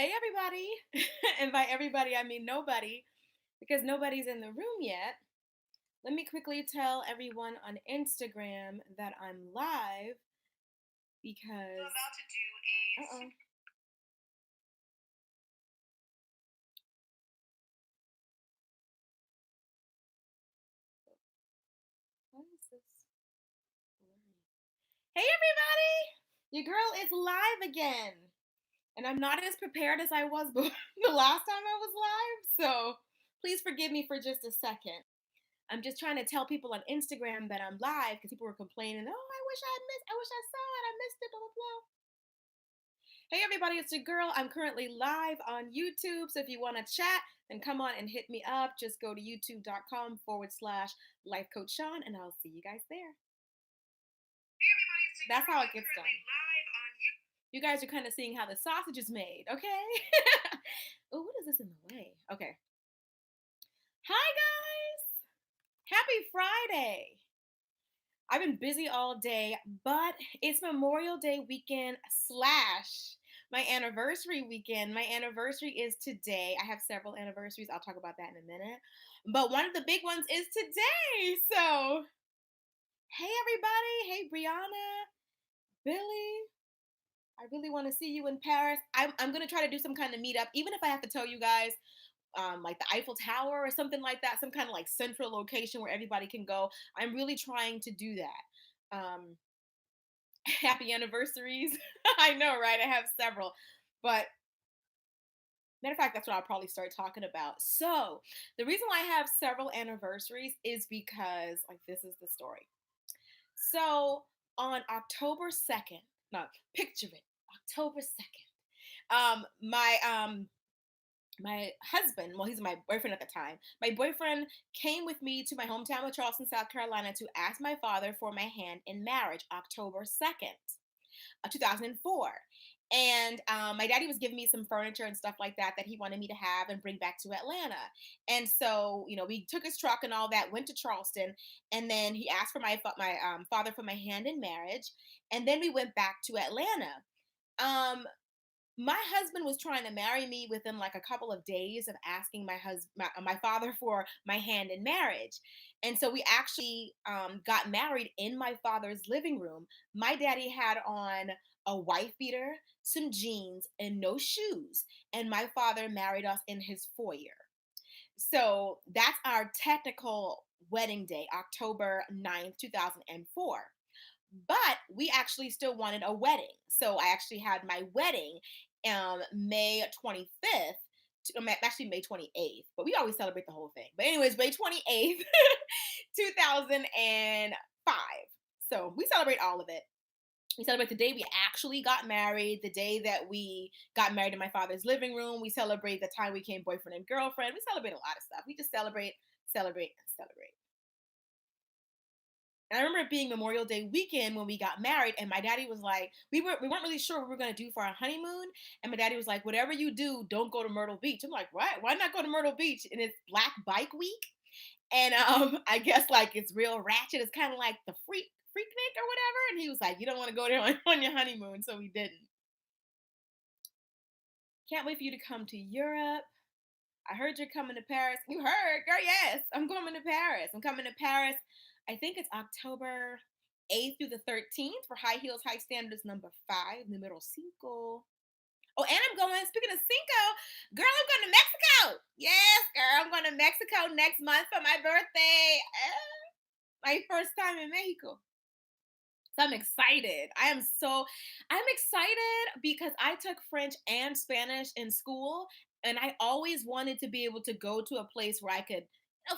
Hey, everybody. And by everybody, I mean nobody, because nobody's in the room yet. Let me quickly tell everyone on Instagram that I'm live because. About to do a Uh-oh. Why is this blurry? Hey, everybody. Your girl is live again. And I'm not as prepared as I was the last time I was live. So please forgive me for just a second. I'm just trying to tell people on Instagram that I'm live because people were complaining, oh, I wish I saw it, I missed it, blah, blah, blah. Hey everybody, it's your girl. I'm currently live on YouTube. So if you want to chat, then come on and hit me up. Just go to youtube.com/Life Coach Sean and I'll see you guys there. That's how it gets done. You guys are kind of seeing how the sausage is made, okay? Oh, what is this in the way? Okay. Hi guys! Happy Friday! I've been busy all day, but it's Memorial Day weekend slash my anniversary weekend. My anniversary is today. I have several anniversaries. I'll talk about that in a minute. But one of the big ones is today. So, hey everybody. Hey Brianna, Billy. I really want to see you in Paris. I'm going to try to do some kind of meetup, even if I have to tell you guys like the Eiffel Tower or something like that, some kind of like central location where everybody can go. I'm really trying to do that. Happy anniversaries. I know, right? I have several. But matter of fact, that's what I'll probably start talking about. So, the reason why I have several anniversaries is because, like, this is the story. So, on October 2nd, no, picture it, October 2nd, my husband, well, he's my boyfriend at the time. My boyfriend came with me to my hometown of Charleston, South Carolina to ask my father for my hand in marriage, October 2nd. 2004. And my daddy was giving me some furniture and stuff like that that he wanted me to have and bring back to Atlanta. And so, we took his truck and all that, went to Charleston, and then he asked for my father for my hand in marriage, and then we went back to Atlanta. Um, my husband was trying to marry me within like a couple of days of asking my father for my hand in marriage, and so we actually got married in my father's living room. My daddy had on a wife beater, some jeans, and no shoes, and my father married us in his foyer. So that's our technical wedding day, October 9th, 2004. But we actually still wanted a wedding. So I actually had my wedding May 25th. Actually, May 28th, but we always celebrate the whole thing. But, anyways, May 28th, 2005. So we celebrate all of it. We celebrate the day we actually got married, the day that we got married in my father's living room. We celebrate the time we became boyfriend and girlfriend. We celebrate a lot of stuff. We just celebrate, celebrate, and celebrate. And I remember it being Memorial Day weekend when we got married, and my daddy was like, we weren't really sure what we were gonna do for our honeymoon. And my daddy was like, whatever you do, don't go to Myrtle Beach. I'm like, what? Why not go to Myrtle Beach? And it's Black Bike Week. And I guess like it's real ratchet. It's kind of like the freaknik or whatever. And he was like, you don't want to go there on your honeymoon, so we didn't. Can't wait for you to come to Europe. I heard you're coming to Paris. You heard, girl, yes. I'm coming to Paris. I'm coming to Paris. I think it's October 8th through the 13th for High Heels, High Standards number 5, numero cinco. Oh, and I'm going, speaking of Cinco, girl, I'm going to Mexico. Yes, girl, I'm going to Mexico next month for my birthday. My first time in Mexico. So I'm excited. I'm excited because I took French and Spanish in school, and I always wanted to be able to go to a place where I could,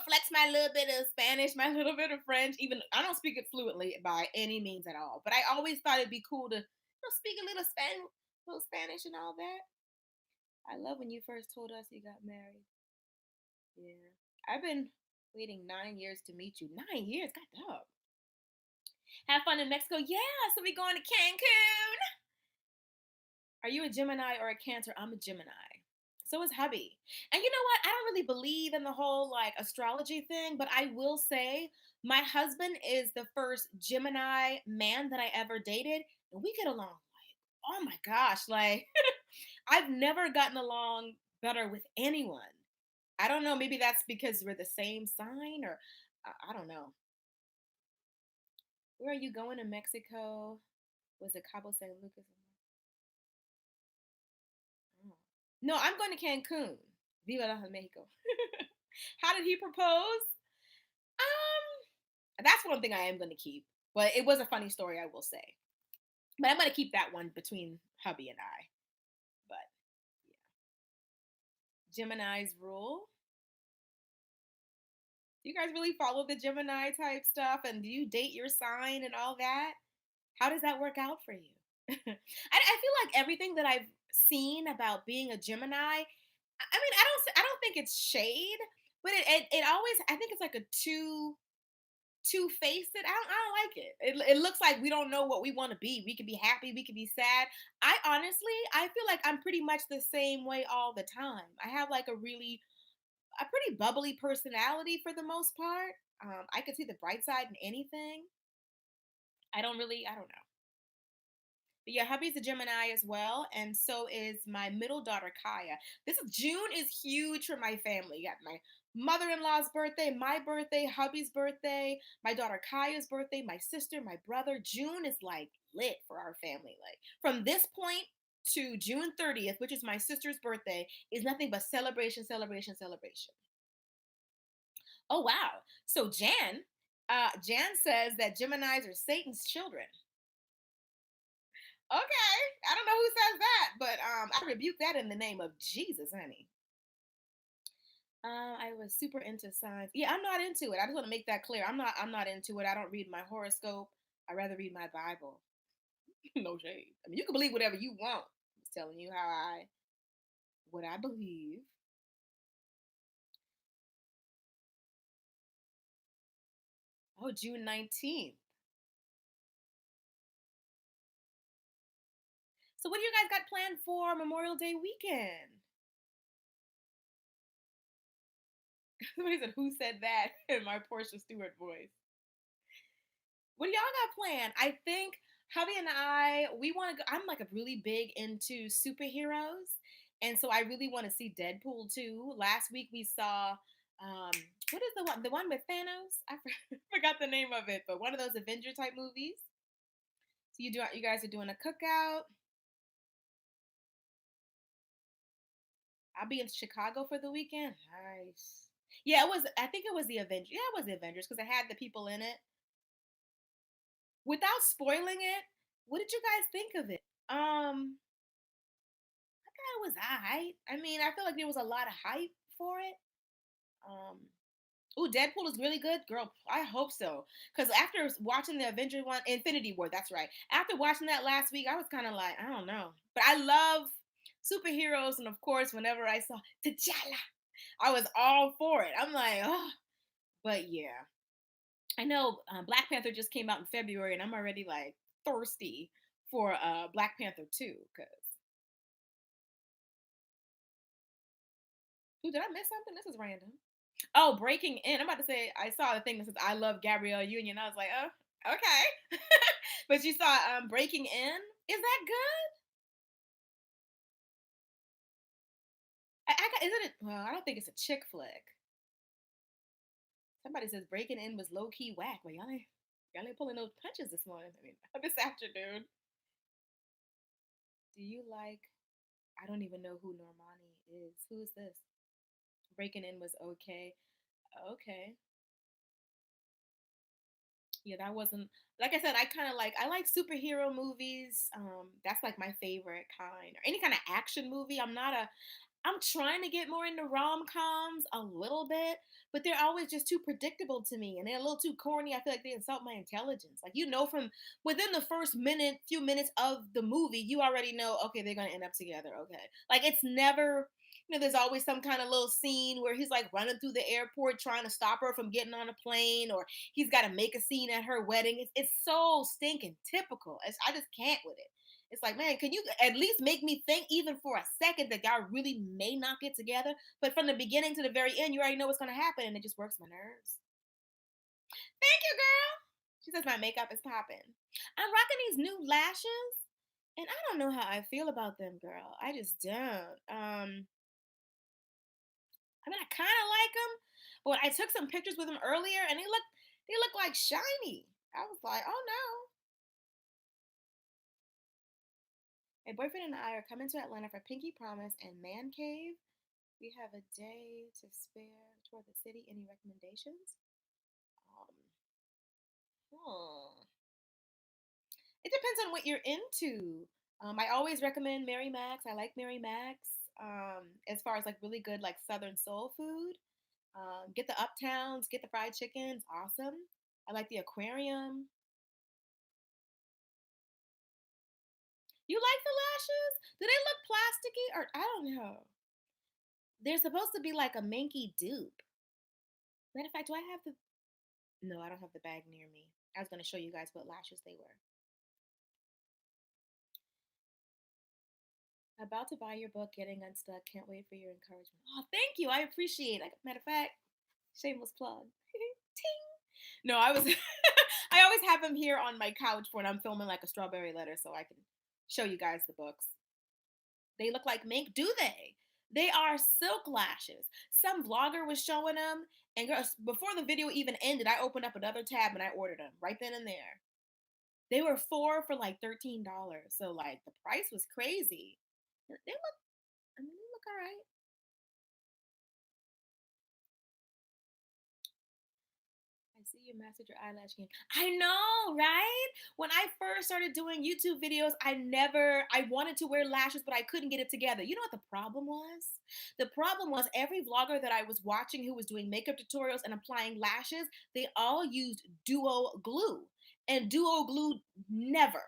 flex my little bit of Spanish, my little bit of French. Even I don't speak it fluently by any means at all, but I always thought it'd be cool to, speak a little Spanish and all that. I love when you first told us you got married. Yeah, I've been waiting 9 years to meet you. 9 years, God dog. Have fun in Mexico. Yeah, so we going to Cancun. Are you a Gemini or a Cancer? I'm a Gemini. So is hubby. And you know what? I don't really believe in the whole like astrology thing, but I will say my husband is the first Gemini man that I ever dated, and we get along like, oh my gosh, like I've never gotten along better with anyone. I don't know. Maybe that's because we're the same sign, or I don't know. Where are you going in Mexico? Was it Cabo San Lucas? Oh. No, I'm going to Cancun. Viva la Mexico. How did he propose? That's one thing I am going to keep. But it was a funny story, I will say. But I'm going to keep that one between hubby and I. But yeah. Gemini's rule. Do you guys really follow the Gemini type stuff? And do you date your sign and all that? How does that work out for you? I feel like everything that I've seen about being a Gemini, mean, I don't think it's shade, but it always, I think it's like a two faced. I don't like it. It looks like we don't know what we want to be. We could be happy, we could be sad. I honestly, I feel like I'm pretty much the same way all the time. I have like a pretty bubbly personality for the most part. I could see the bright side in anything. I don't know. But yeah, hubby's a Gemini as well, and so is my middle daughter Kaya. This is June is huge for my family. You got my mother-in-law's birthday, my birthday, hubby's birthday, my daughter Kaya's birthday, my sister, my brother. June is like lit for our family. Like from this point to June 30th, which is my sister's birthday, is nothing but celebration, celebration, celebration. Oh wow. So Jan says that Geminis are Satan's children. Okay, I don't know who says that, but I rebuke that in the name of Jesus, honey. I was super into signs. Yeah, I'm not into it. I just want to make that clear. I'm not into it. I don't read my horoscope. I rather read my Bible. No shade. I mean, you can believe whatever you want. I'm just telling you what I believe. Oh, June 19th. So what do you guys got planned for Memorial Day weekend? Somebody said, "Who said that?" in my Portia Stewart voice. What do y'all got planned? I think hubby and I, we want to go. I'm like a really big into superheroes. And so I really want to see Deadpool too. Last week we saw, what is the one? The one with Thanos? Forgot the name of it, but one of those Avenger type movies. So you guys are doing a cookout. I'll be in Chicago for the weekend. Nice. Yeah, I think it was the Avengers. Yeah, it was the Avengers because it had the people in it. Without spoiling it, what did you guys think of it? I thought it was alright. I mean, I feel like there was a lot of hype for it. Um, Ooh, Deadpool is really good, girl. I hope so. Because after watching the Avenger one, Infinity War, that's right. After watching that last week, I was kind of like, I don't know. But I love superheroes, and of course, whenever I saw T'Challa, I was all for it. I'm like, oh. But yeah, I know Black Panther just came out in February, and I'm already like thirsty for Black Panther 2. Cause ooh, did I miss something? This is random. Oh, Breaking In. I'm about to say I saw the thing that says I love Gabrielle Union. I was like, oh, okay. But you saw Breaking In. Is that good? Is it? Well, I don't think it's a chick flick. Somebody says Breaking In was low key whack. Well, y'all ain't pulling those punches this morning. I mean, this afternoon. Do you like? I don't even know who Normani is. Who's this? Breaking In was okay. Okay. Yeah, that wasn't, like I said, I like superhero movies. That's like my favorite kind. Or any kind of action movie. I'm trying to get more into rom-coms a little bit, but they're always just too predictable to me, and they're a little too corny. I feel like they insult my intelligence. Like, from within the first few minutes of the movie, you already know, okay, they're gonna end up together. Okay, like it's never. There's always some kind of little scene where he's like running through the airport trying to stop her from getting on a plane, or he's got to make a scene at her wedding. It's so stinking typical. I just can't with it. It's like, man, can you at least make me think even for a second that y'all really may not get together? But from the beginning to the very end, you already know what's going to happen, and it just works my nerves. Thank you, girl. She says my makeup is popping. I'm rocking these new lashes. And I don't know how I feel about them, girl. I just don't. I mean, I kind of like them, but I took some pictures with them earlier, and they look like shiny. I was like, oh no. My boyfriend and I are coming to Atlanta for Pinky Promise and Man Cave. We have a day to spare toward the city. Any recommendations? Um, hmm. It depends on what you're into. I always recommend Mary Mac's. I like Mary Mac's. As far as like really good like Southern soul food. Get the Uptowns, get the fried chickens. Awesome. I like the aquarium. You like the lashes? Do they look plasticky or I don't know? They're supposed to be like a minky dupe. Matter of fact, do I have the? No, I don't have the bag near me. I was gonna show you guys what lashes they were. About to buy your book, Getting Unstuck. Can't wait for your encouragement. Oh, thank you. I appreciate it. Matter of fact, shameless plug. Ting. No, I was. I always have them here on my couch when I'm filming like a strawberry letter, so I can show you guys the books. They look like mink, do they? They are silk lashes. Some vlogger was showing them, and girls, before the video even ended, I opened up another tab and I ordered them right then and there. They were four for like $13, so like the price was crazy. They look, I mean, they look all right. I see you mastered your eyelash game. I know, right? When I first started doing YouTube videos, I wanted to wear lashes, but I couldn't get it together. You know what the problem was? The problem was every vlogger that I was watching who was doing makeup tutorials and applying lashes, they all used duo glue. And duo glue never,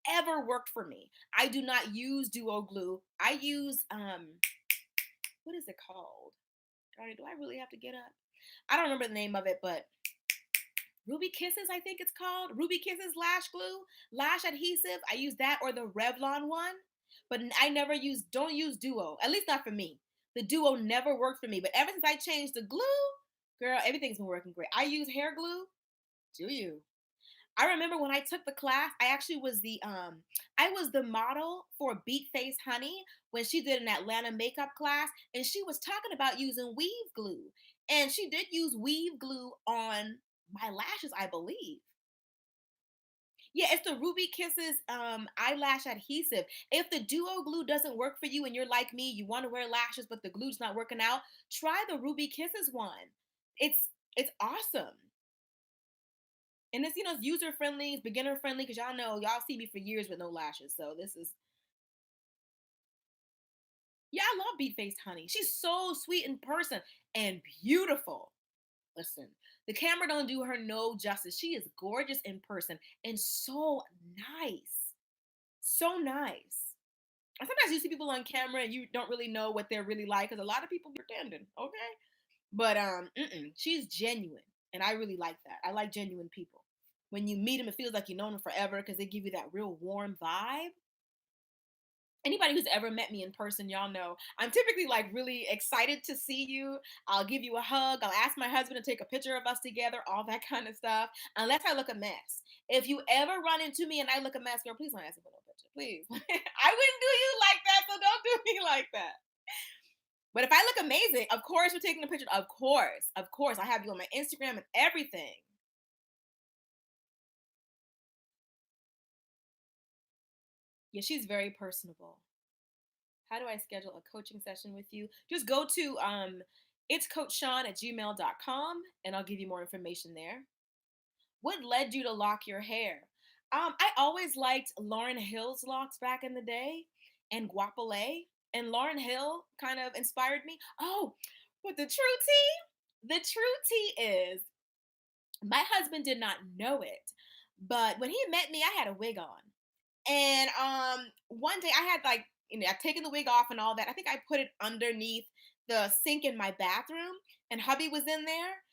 ever worked for me. I do not use duo glue. I use, what is it called? Darn it, do I really have to get up? I don't remember the name of it, but Ruby Kisses, I think it's called. Ruby Kisses lash glue, lash adhesive. I use that or the Revlon one. But I never use, don't use Duo. At least not for me. The Duo never worked for me. But ever since I changed the glue, girl, everything's been working great. I use hair glue. Do you? I remember when I took the class, I was the model for Beat Face Honey when she did an Atlanta makeup class, and she was talking about using weave glue. And she did use weave glue on my lashes, I believe. Yeah, it's the Ruby Kisses eyelash adhesive. If the duo glue doesn't work for you and you're like me, you want to wear lashes but the glue's not working out, try the Ruby Kisses one. It's awesome. And it's it's user friendly, it's beginner friendly because y'all know y'all see me for years with no lashes. So this is yeah, I love Beat Faced Honey. She's so sweet in person and beautiful. Listen, the camera don't do her no justice. She is gorgeous in person and so nice. So nice. And sometimes you see people on camera and you don't really know what they're really like because a lot of people be pretending, okay? But she's genuine, and I really like that. I like genuine people. When you meet them, it feels like you know them forever because they give you that real warm vibe. Anybody who's ever met me in person, y'all know I'm typically like really excited to see you. I'll give you a hug. I'll ask my husband to take a picture of us together, all that kind of stuff, unless I look a mess. If you ever run into me and I look a mess, girl, please don't ask me for no picture. Please. I wouldn't do you like that, so don't do me like that. But if I look amazing, of course we're taking a picture. Of course. Of course. I have you on my Instagram and everything. Yeah, she's very personable. How do I schedule a coaching session with you? Just go to it's coachshawn@gmail.com and I'll give you more information there. What led you to lock your hair? I always liked Lauren Hill's locks back in the day and Guapole. And Lauren Hill kind of inspired me. Oh, but the true tea? The true tea is my husband did not know it, but when he met me, I had a wig on. And one day I had like, I've taken the wig off and all that. I think I put it underneath the sink in my bathroom, and hubby was in there.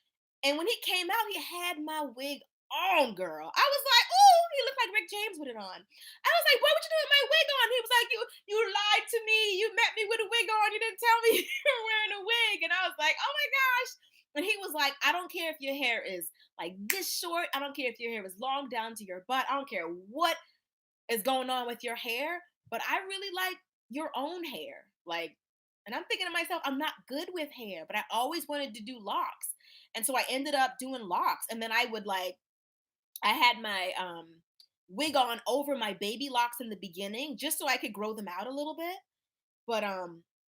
And when he came out, he had my wig on, girl. I was like, "Ooh, he looked like Rick James with it on." I was like, "What you doing with my wig on?" He was like, "You lied to me. You met me with a wig on. You didn't tell me you were wearing a wig." And I was like, "Oh my gosh." And he was like, "I don't care if your hair is like this short. I don't care if your hair is long down to your butt. I don't care what." is going on with your hair, but I really like your own hair. Like, and I'm thinking to myself, I'm not good with hair, but I always wanted to do locks. And so I ended up doing locks. And then I would like, I had my wig on over my baby locks in the beginning just so I could grow them out a little bit. But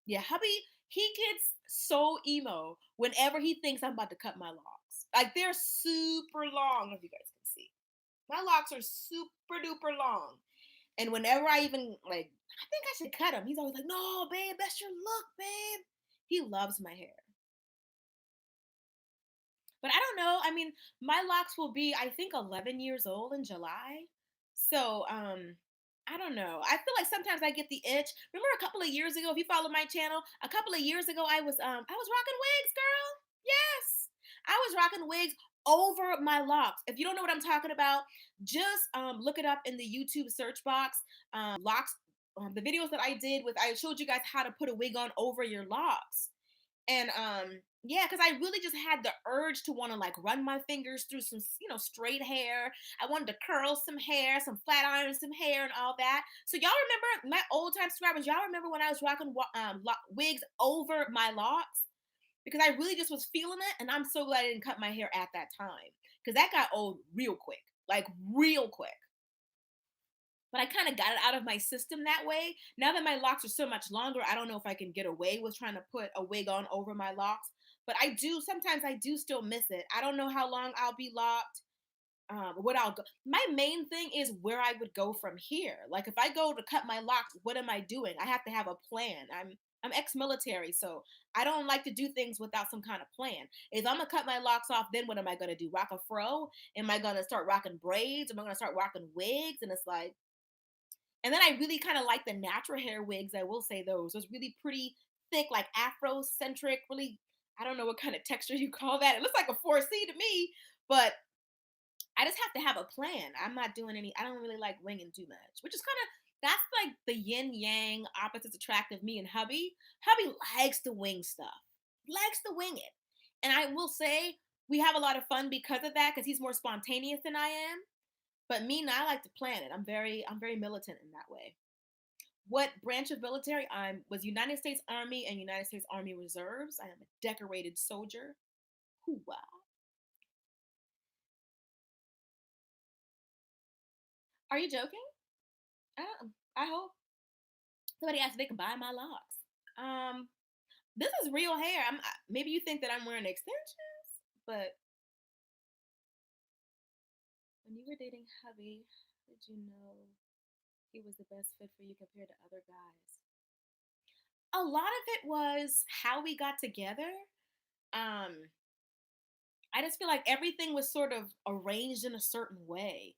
yeah, hubby, he gets so emo whenever he thinks I'm about to cut my locks. Like they're super long, if you guys can see. My locks are super duper long. And whenever I even like, I think I should cut them. He's always like, "No, babe, that's your look, babe." He loves my hair. But I don't know. I mean, my locks will be, I think, 11 years old in July. So, I don't know. I feel like sometimes I get the itch. Remember a couple of years ago, if you follow my channel, a couple of years ago, I was rocking wigs, girl. Yes, I was rocking wigs over my locks. If you don't know what I'm talking about, just look it up in the YouTube search box. Locks. The videos that I did with, I showed you guys how to put a wig on over your locks. And yeah, because I really just had the urge to want to like run my fingers through some, straight hair. I wanted to curl some hair, some flat iron, some hair, and all that. So y'all remember my old time subscribers? Y'all remember when I was rocking wigs over my locks? Because I really just was feeling it, and I'm so glad I didn't cut my hair at that time because that got old real quick, like real quick. But I kind of got it out of my system that way. Now that my locks are so much longer, I don't know if I can get away with trying to put a wig on over my locks. But I do, sometimes I do still miss it. I don't know how long I'll be locked. What I'll go. My main thing is where I would go from here. Like if I go to cut my locks, what am I doing? I have to have a plan. I'm ex-military, so I don't like to do things without some kind of plan. If I'm gonna cut my locks off, then what am I gonna do? Rock a fro? Am I gonna start rocking braids? Am I gonna start rocking wigs? And it's like, and then I really kind of like the natural hair wigs. I will say those really pretty thick, like Afrocentric, really, I don't know what kind of texture you call that. It looks like a 4C to me, but I just have to have a plan. I'm not doing any, I don't really like winging too much, which is kind of, that's like the yin yang opposites attract of me and hubby. Hubby likes to wing stuff, likes to wing it. And I will say we have a lot of fun because of that, because he's more spontaneous than I am. But me, I like to plan it. I'm very militant in that way. What branch of military? I was United States Army and United States Army Reserves. I am a decorated soldier. Hoo-wah. Are you joking? I hope somebody asked if they could buy my locks. Um, this is real hair. Maybe you think that I'm wearing extensions, but when you were dating hubby, did you know he was the best fit for you compared to other guys? A lot of it was how we got together. Um, I just feel like everything was sort of arranged in a certain way.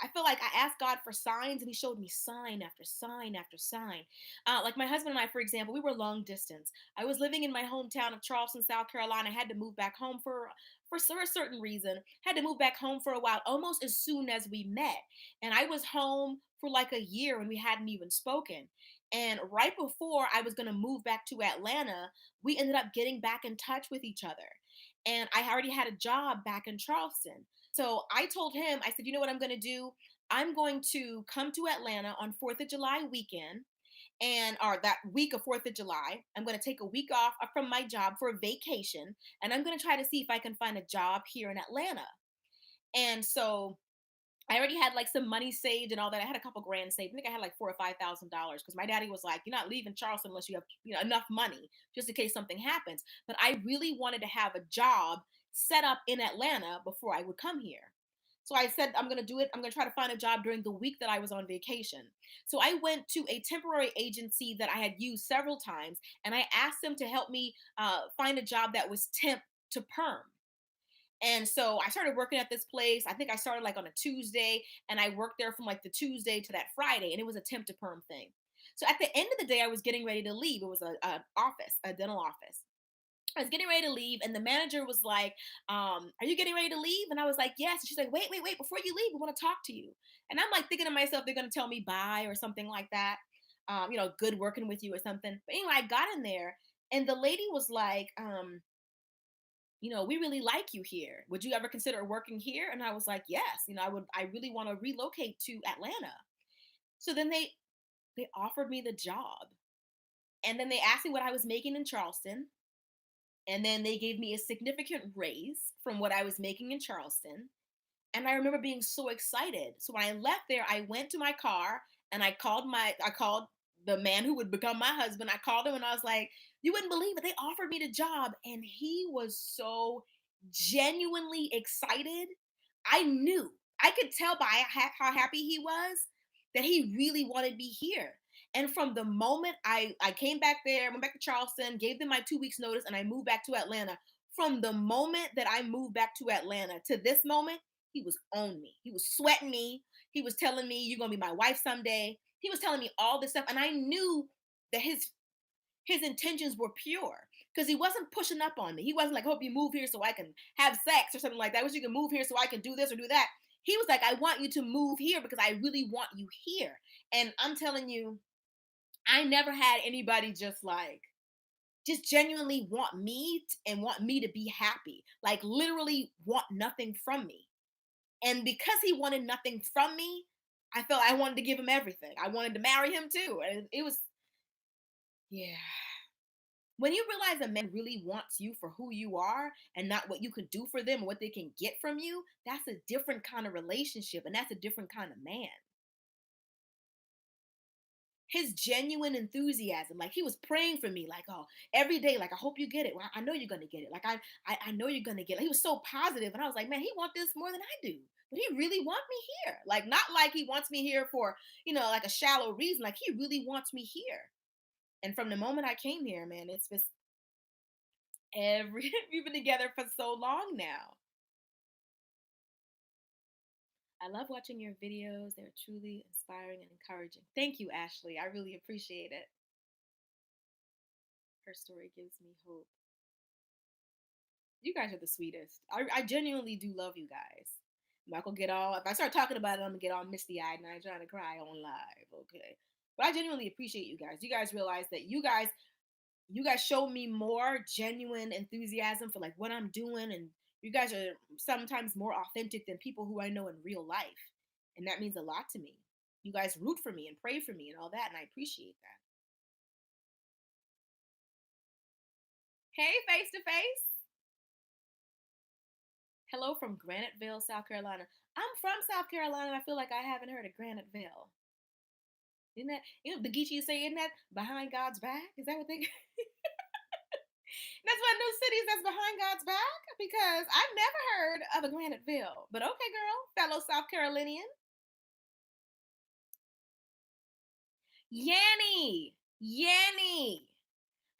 I feel like I asked God for signs and he showed me sign after sign after sign. Like my husband and I, for example, we were long distance. I was living in my hometown of Charleston, South Carolina. I had to move back home for a certain reason. Had to move back home for a while, almost as soon as we met. And I was home for like a year and we hadn't even spoken. And right before I was going to move back to Atlanta, we ended up getting back in touch with each other. And I already had a job back in Charleston. So I told him, I said, you know what I'm going to do? I'm going to come to Atlanta on 4th of July weekend and or that week of 4th of July. I'm going to take a week off from my job for a vacation and I'm going to try to see if I can find a job here in Atlanta. And so I already had like some money saved and all that. I had a couple grand saved. I think I had like $4,000 or $5,000 because my daddy was like, "You're not leaving Charleston unless you have enough money just in case something happens." But I really wanted to have a job set up in Atlanta before I would come here. So I said, I'm going to do it. I'm going to try to find a job during the week that I was on vacation. So I went to a temporary agency that I had used several times, and I asked them to help me find a job that was temp to perm. And so I started working at this place. I think I started like on a Tuesday and I worked there from like the Tuesday to that Friday and it was a temp to perm thing. So at the end of the day, I was getting ready to leave. It was a dental office. I was getting ready to leave and the manager was like, are you getting ready to leave? And I was like, yes. And she's like, wait, wait, wait, before you leave, we want to talk to you. And I'm like thinking to myself, they're going to tell me bye or something like that. Good working with you or something. But anyway, I got in there and the lady was like, we really like you here. Would you ever consider working here? And I was like, yes, I really want to relocate to Atlanta. So then they offered me the job. And then they asked me what I was making in Charleston. And then they gave me a significant raise from what I was making in Charleston. And I remember being so excited. So when I left there, I went to my car and I called the man who would become my husband. I called him and I was like, you wouldn't believe it. They offered me the job. And he was so genuinely excited. I knew, I could tell by how happy he was that he really wanted me here. And from the moment I came back there, went back to Charleston, gave them my 2 weeks notice, and I moved back to Atlanta. From the moment that I moved back to Atlanta to this moment, he was on me. He was sweating me. He was telling me, you're gonna be my wife someday. He was telling me all this stuff. And I knew that his intentions were pure because he wasn't pushing up on me. He wasn't like, I hope you move here so I can have sex or something like that. I wish you can move here so I can do this or do that. He was like, I want you to move here because I really want you here. And I'm telling you, I never had anybody just genuinely want me and want me to be happy. Like literally want nothing from me. And because he wanted nothing from me, I felt I wanted to give him everything. I wanted to marry him too. And it was, yeah. When you realize a man really wants you for who you are and not what you can do for them or what they can get from you, that's a different kind of relationship and that's a different kind of man. His genuine enthusiasm, like he was praying for me, like, oh, every day, like, I hope you get it. Well, I know you're gonna get it. Like, I know you're gonna get it. He was so positive, and I was like, man, he wants this more than I do, but he really wants me here. Like, not like he wants me here for, like a shallow reason. Like, he really wants me here. And from the moment I came here, man, it's just we've been together for so long now. I love watching your videos. They're truly inspiring and encouraging. Thank you, Ashley. I really appreciate it. Her story gives me hope. You guys are the sweetest. I genuinely do love you guys. I'm not gonna get all, if I start talking about it, I'm gonna get all misty eyed and I'm trying to cry on live. Okay. But I genuinely appreciate you guys. You guys realize that you guys show me more genuine enthusiasm for like what I'm doing, and you guys are sometimes more authentic than people who I know in real life. And that means a lot to me. You guys root for me and pray for me and all that, and I appreciate that. Hey, face to face. Hello from Graniteville, South Carolina. I'm from South Carolina, and I feel like I haven't heard of Graniteville. Isn't that, the Geechee say, isn't that behind God's back? Is that what they That's one of those cities that's behind God's back? Because I've never heard of a Graniteville. But okay, girl, fellow South Carolinian. Yanny. Yanny.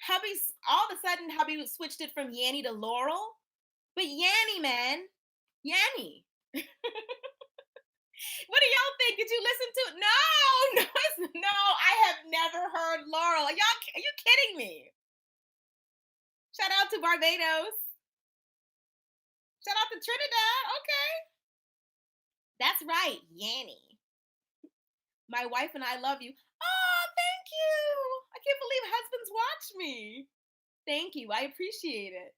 Hubby's all of a sudden hubby switched it from Yanny to Laurel. But Yanny, man. Yanny. What do y'all think? Did you listen to it? No, no, I have never heard Laurel. Are you kidding me? Shout out to Barbados. Shout out to Trinidad. Okay. That's right, Yanny. My wife and I love you. Oh, thank you. I can't believe husbands watch me. Thank you. I appreciate it.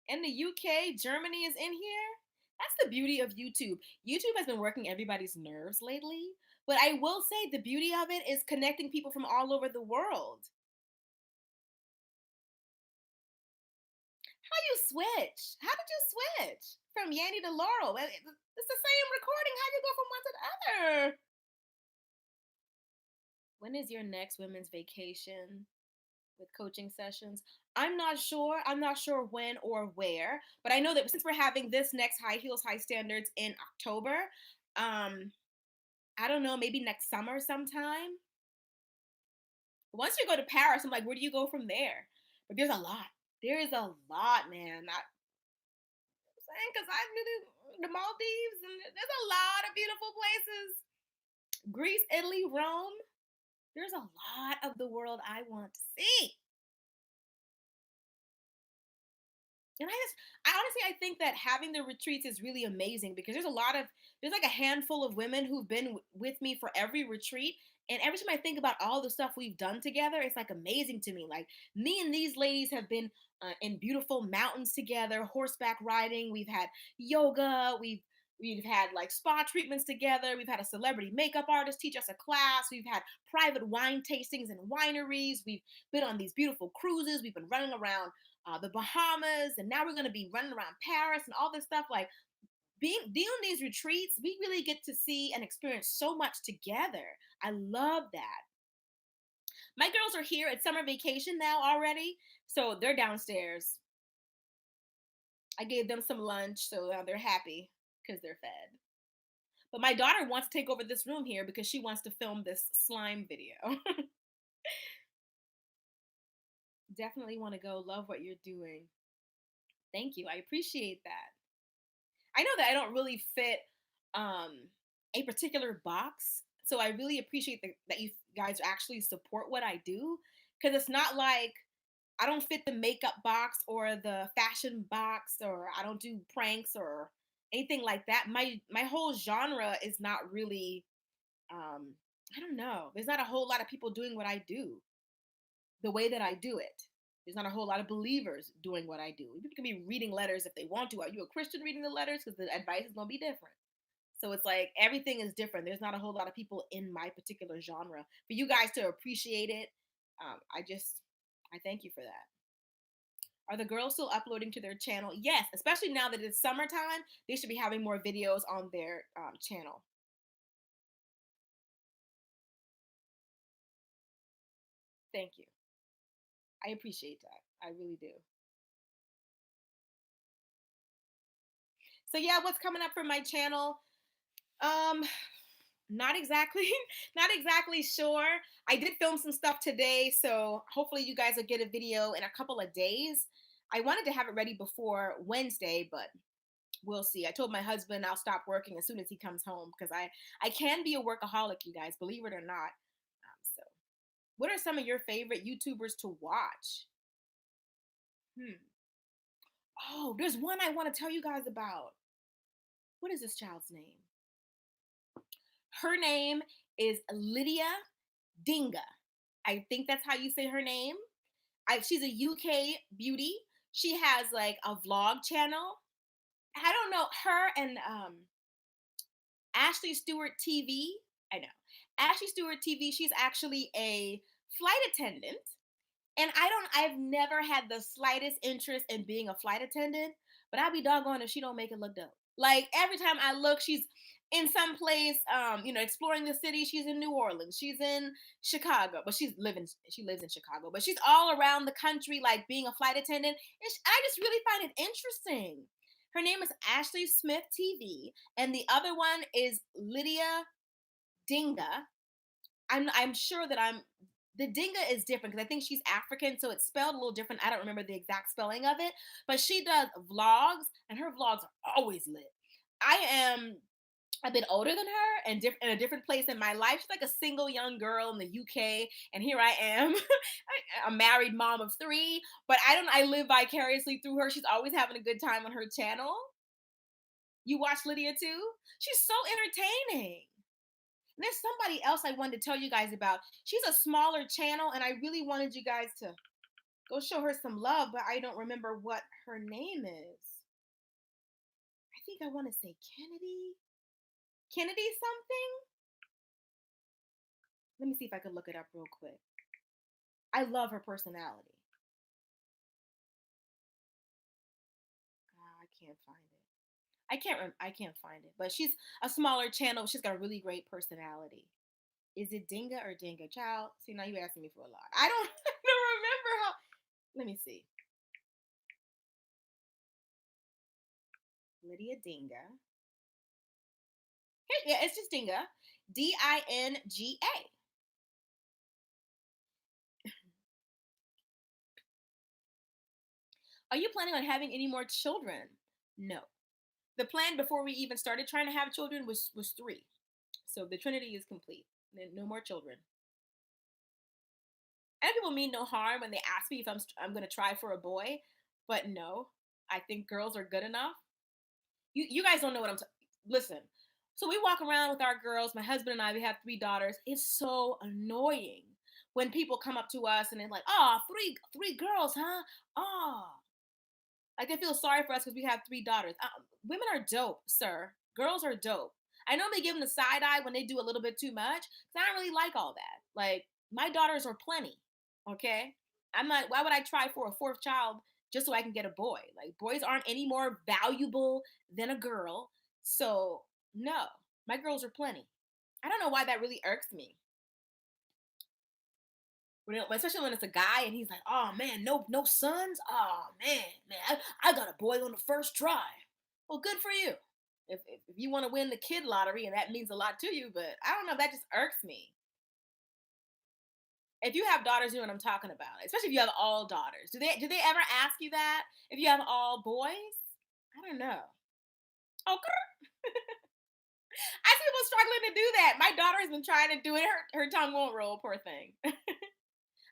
In the UK, Germany is in here. That's the beauty of YouTube. YouTube has been working everybody's nerves lately. But I will say the beauty of it is connecting people from all over the world. How you switch? How did you switch from Yanny to Laurel? It's the same recording. How do you go from one to the other? When is your next women's vacation with coaching sessions? I'm not sure. I'm not sure when or where, but I know that since we're having this next High Heels, High Standards in October, um, I don't know, maybe next summer sometime. Once you go to Paris, I'm like, where do you go from there? But there's a lot. There is a lot, man. Saying because I really the Maldives and there's a lot of beautiful places. Greece, Italy, Rome. There's a lot of the world I want to see. And I honestly, I think that having the retreats is really amazing because there's like a handful of women who've been with me for every retreat. And every time I think about all the stuff we've done together, it's like amazing to me. Like me and these ladies have been in beautiful mountains together, horseback riding. We've had yoga. We've We've had like spa treatments together. We've had a celebrity makeup artist teach us a class. We've had private wine tastings in wineries. We've been on these beautiful cruises. We've been running around the Bahamas, and now we're going to be running around Paris and all this stuff. Like being doing these retreats, we really get to see and experience so much together. I love that. My girls are here at summer vacation now already, so they're downstairs. I gave them some lunch, so now they're happy because they're fed. But my daughter wants to take over this room here because she wants to film this slime video. Definitely want to go. Love what you're doing. Thank you. I appreciate that. I know that I don't really fit um, a particular box, so I really appreciate that you guys actually support what I do because it's not like I don't fit the makeup box or the fashion box, or I don't do pranks or anything like that. My whole genre is not really um I don't know. There's not a whole lot of people doing what I do the way that I do it. There's not a whole lot of believers doing what I do. People can be reading letters if they want to. Are you a Christian reading the letters? Because the advice is going to be different. So it's like everything is different. There's not a whole lot of people in my particular genre. For you guys to appreciate it, I thank you for that. Are the girls still uploading to their channel? Yes, especially now that it's summertime, they should be having more videos on their channel. Thank you. I appreciate that. I really do. So yeah, what's coming up for my channel? Um, not exactly, not exactly sure. I did film some stuff today, so hopefully you guys will get a video in a couple of days. I wanted to have it ready before Wednesday, but we'll see. I told my husband I'll stop working as soon as he comes home because I can be a workaholic, you guys, believe it or not. So, what are some of your favorite YouTubers to watch? Hmm. Oh, there's one I want to tell you guys about. What is this child's name? Her name is Lydia Dinga. I think that's how you say her name. She's a UK beauty. She has like a vlog channel. I don't know her and Ashley Stewart TV. I know Ashley Stewart TV. She's actually a flight attendant, and I've never had the slightest interest in being a flight attendant, but I'd be doggone if she don't make it look dope. Like every time I look, she's in some place, exploring the city. She's in New Orleans. She's in Chicago, but she lives in Chicago, but she's all around the country, like being a flight attendant. And I just really find it interesting. Her name is Ashley Smith TV, and the other one is Lydia Dinga. I'm sure that the Dinga is different because I think she's African, so it's spelled a little different. I don't remember the exact spelling of it, but she does vlogs, and her vlogs are always lit. I am a bit older than her and in a different place in my life. She's like a single young girl in the UK, and here I am, a married mom of three. But I live vicariously through her. She's always having a good time on her channel. You watch Lydia too? She's so entertaining. And there's somebody else I wanted to tell you guys about. She's a smaller channel, and I really wanted you guys to go show her some love, but I don't remember what her name is. I think I want to say Kennedy. Kennedy something? Let me see if I can look it up real quick. I love her personality. I can't find it. I can't find it. But she's a smaller channel. She's got a really great personality. Is it Dinga or Dinga? Child. See, now you're asking me for a lot. I don't, I don't remember how. Let me see. Lydia Dinga. Yeah, it's just Dinga. Dinga. Are you planning on having any more children? No. The plan before we even started trying to have children was three. So the Trinity is complete. No more children. And people mean no harm when they ask me if I'm going to try for a boy, but no, I think girls are good enough. You guys don't know what listen. So we walk around with our girls. My husband and I, we have three daughters. It's so annoying when people come up to us and they're like, "Oh, three girls, huh? Oh." Like they feel sorry for us because we have three daughters. Women are dope, sir. Girls are dope. I normally give them the side eye when they do a little bit too much because I don't really like all that. Like, my daughters are plenty. Okay, I'm not. Why would I try for a fourth child just so I can get a boy? Like, boys aren't any more valuable than a girl. So no, my girls are plenty. I don't know why that really irks me. Especially when it's a guy and he's like, "Oh man, no sons. Oh man, I got a boy on the first try." Well, good for you. If you want to win the kid lottery and that means a lot to you, but I don't know, that just irks me. If you have daughters, you know what I'm talking about. Especially if you have all daughters. Do they ever ask you that? If you have all boys? I don't know. Oh, I see people struggling to do that. My daughter has been trying to do it. Her tongue won't roll, poor thing.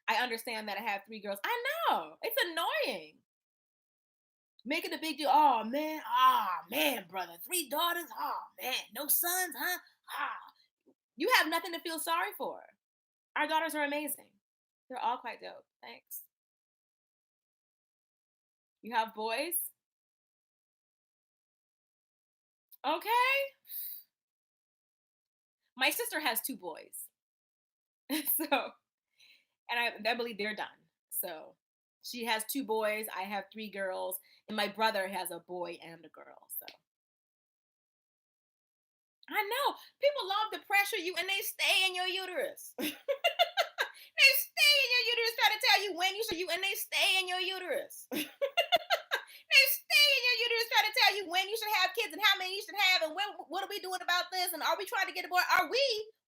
I understand that I have three girls. I know. It's annoying. Making a big deal. Oh man, brother. Three daughters. Oh man. No sons, huh? Ah. You have nothing to feel sorry for. Our daughters are amazing. They're all quite dope. Thanks. You have boys? Okay. My sister has two boys. So, and I believe they're done. So, she has two boys. I have three girls. And my brother has a boy and a girl. So, I know. People love to pressure you and they stay in your uterus. They stay in your uterus trying to tell you when and they stay in your uterus. They stay in your uterus trying to tell you when you should have kids and how many you should have and what are we doing about this and are we trying to get a boy? Are we?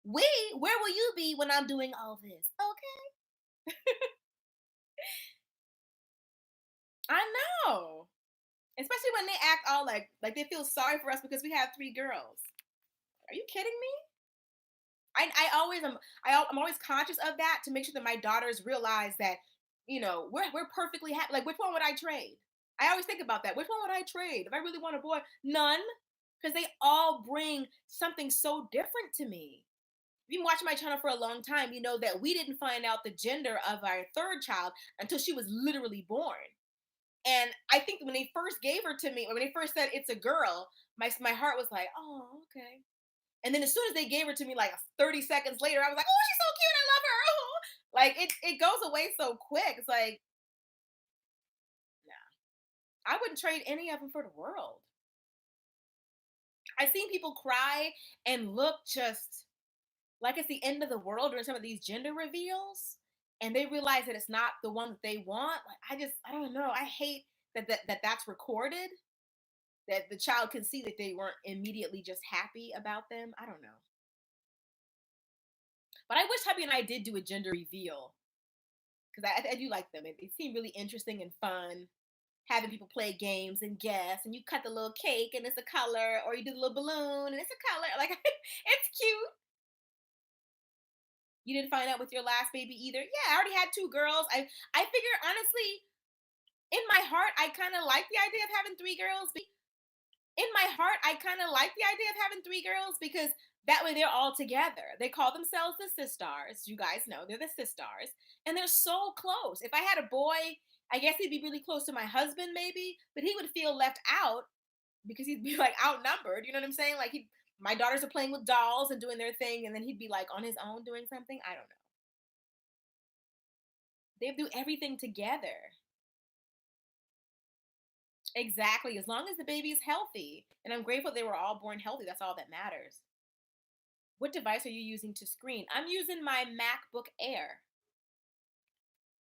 Where will you be when I'm doing all this? Okay. I know. Especially when they act all like they feel sorry for us because we have three girls. Are you kidding me? I always am. I'm always conscious of that to make sure that my daughters realize that we're perfectly happy. Like, which one would I trade? I always think about that. Which one would I trade if I really want a boy? None, because they all bring something so different to me. If you've been watching my channel for a long time, you know that we didn't find out the gender of our third child until she was literally born. And I think when they first gave her to me, when they first said it's a girl, my heart was like, oh, okay. And then as soon as they gave her to me, like 30 seconds later, I was like, oh, she's so cute. I love her. Oh. Like it goes away so quick. It's like, nah, I wouldn't trade any of them for the world. I've seen people cry and look just like it's the end of the world during some of these gender reveals. And they realize that it's not the one that they want. Like, I don't know. I hate that's recorded, that the child can see that they weren't immediately just happy about them. I don't know. But I wish hubby and I did do a gender reveal because I do like them. They seem really interesting and fun. Having people play games and guess, and you cut the little cake and it's a color, or you do the little balloon and it's a color. Like it's cute. You didn't find out with your last baby either. Yeah, I already had two girls. I figure honestly, in my heart, I kind of like the idea of having three girls. In my heart, I kind of like the idea of having three girls because that way they're all together. They call themselves the sisters. You guys know they're the sisters, and they're so close. If I had a boy, I guess he'd be really close to my husband, maybe, but he would feel left out because he'd be like outnumbered. You know what I'm saying? Like my daughters are playing with dolls and doing their thing, and then he'd be like on his own doing something. I don't know. They do everything together. Exactly. As long as the baby is healthy, and I'm grateful they were all born healthy. That's all that matters. What device are you using to screen? I'm using my MacBook Air.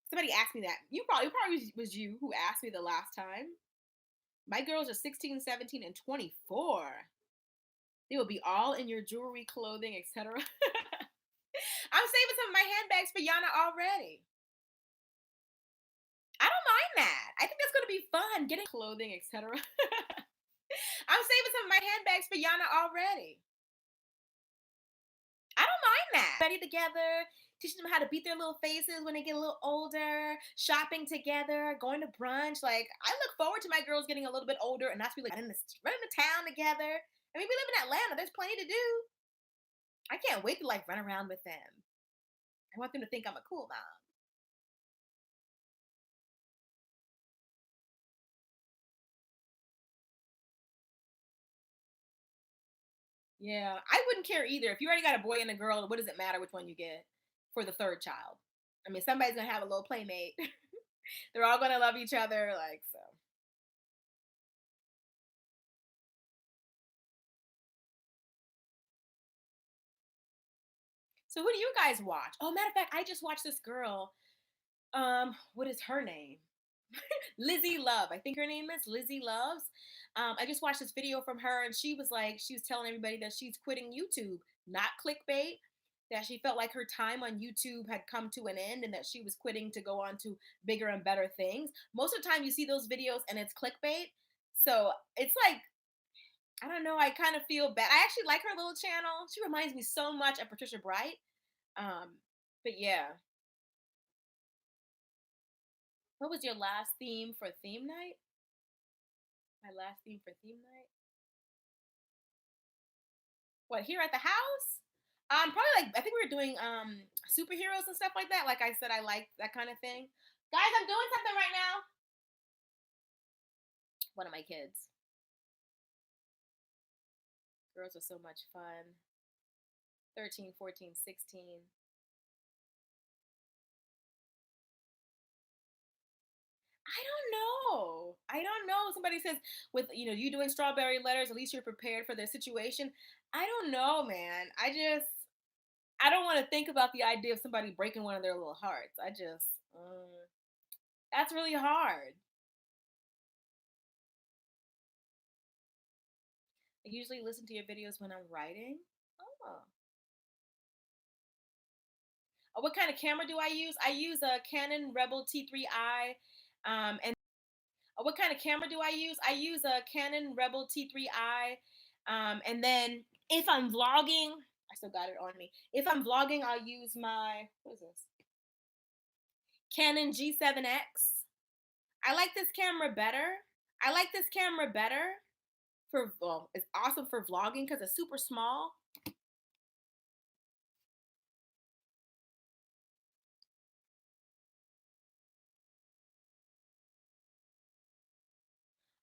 Somebody asked me that. It probably was you who asked me the last time. My girls are 16, 17, and 24. They will be all in your jewelry, clothing, etc. I'm saving some of my handbags for Yana already. I don't mind that. I think that's going to be fun getting clothing, etc. I'm saving some of my handbags for Yana already. I don't mind that. Ready together, teaching them how to beat their little faces when they get a little older, shopping together, going to brunch. Like, I look forward to my girls getting a little bit older and us be like running to town together. I mean, we live in Atlanta. There's plenty to do. I can't wait to like run around with them. I want them to think I'm a cool mom. Yeah, I wouldn't care either. If you already got a boy and a girl, what does it matter which one you get for the third child? I mean, somebody's gonna have a little playmate. They're all gonna love each other, like so. So, who do you guys watch? Oh, matter of fact, I just watched this girl. What is her name? Lizzie Love. I think her name is Lizzie Loves. I just watched this video from her, and she was like, she was telling everybody that she's quitting YouTube, not clickbait. That she felt like her time on YouTube had come to an end, and that she was quitting to go on to bigger and better things. Most of the time, you see those videos, and it's clickbait. So it's like I don't know. I kind of feel bad. I actually like her little channel. She reminds me so much of Patricia Bright. Um, but yeah, what was your last theme for theme night? My last theme for theme night. What, here at the house? Probably like I think we were doing superheroes and stuff like that. Like I said, I like that kind of thing. Guys, I'm doing something right now. One of my kids. Girls are so much fun. 13, 14, 16. I don't know. I don't know. Somebody says with you doing strawberry letters, at least you're prepared for their situation. I don't know, man. I don't want to think about the idea of somebody breaking one of their little hearts. That's really hard. I usually listen to your videos when I'm writing. Oh. What kind of camera do I use? I use a Canon Rebel T3i. And what kind of camera do I use? I use a Canon Rebel T3i. And then if I'm vlogging, I still got it on me. If I'm vlogging, I'll use my, what is this? Canon G7X. I like this camera better. I like this camera better well, it's awesome for vlogging because it's super small.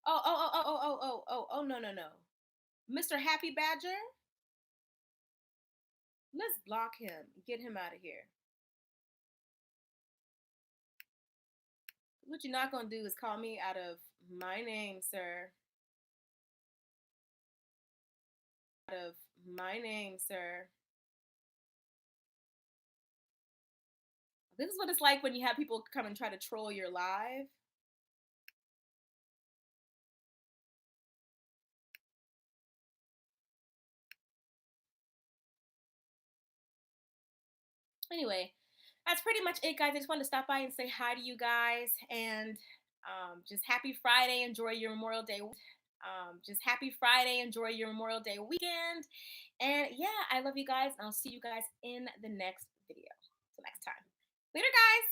Oh, no, no, no. Mr. Happy Badger, let's block him. Get him out of here. What you're not gonna do is call me out of my name, sir. Out of my name, sir. This is what it's like when you have people come and try to troll your live. Anyway, that's pretty much it, guys. I just wanted to stop by and say hi to you guys and just happy Friday. Enjoy your Memorial Day. Just happy Friday. Enjoy your Memorial Day weekend. And yeah, I love you guys. And I'll see you guys in the next video. Till next time. Later, guys.